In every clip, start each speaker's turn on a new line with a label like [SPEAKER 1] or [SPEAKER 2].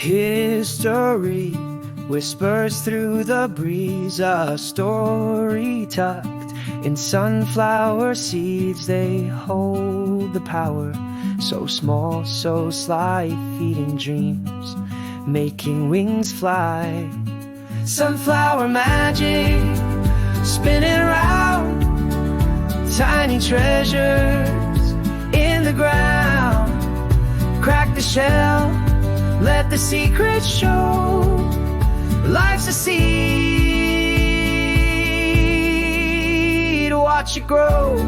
[SPEAKER 1] History whispers through the breeze, a story tucked in sunflower seeds. They hold the power, so small, so sly, feeding dreams, making wings fly. Sunflower magic, spinning around, tiny treasures in the ground. Crack the shell, let the secret show. Life's a seed, watch it grow.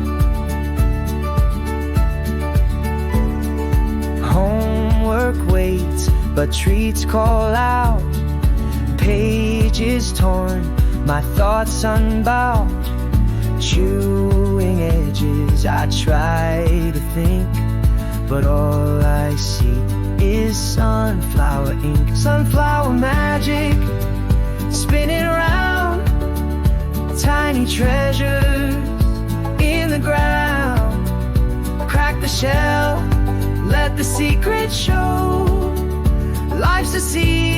[SPEAKER 1] Homework waits, but treats call out. Pages torn, my thoughts unbound. Chewing edges, I try to think, but all I see is sunflower ink. Sunflower magic, spinning around, tiny treasures in the ground. Crack the shell, let the secret show. Life's a seed,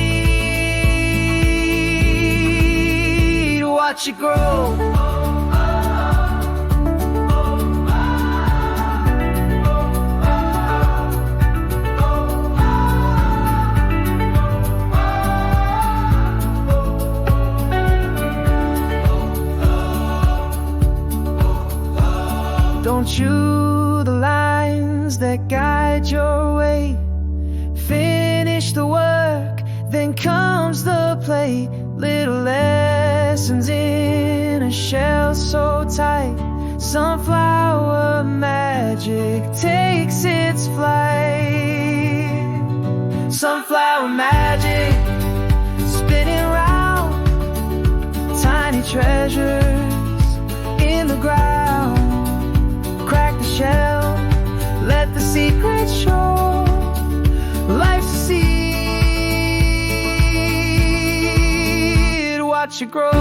[SPEAKER 1] watch it grow. Don't chew the lines that guide your way. Finish the work, then comes the play. Little lessons in a shell so tight. Sunflower magic takes its flight. Sunflower magic, spinning round, tiny treasures in the ground. Crack the shell, let the secret show. Life's a seed, watch it grow.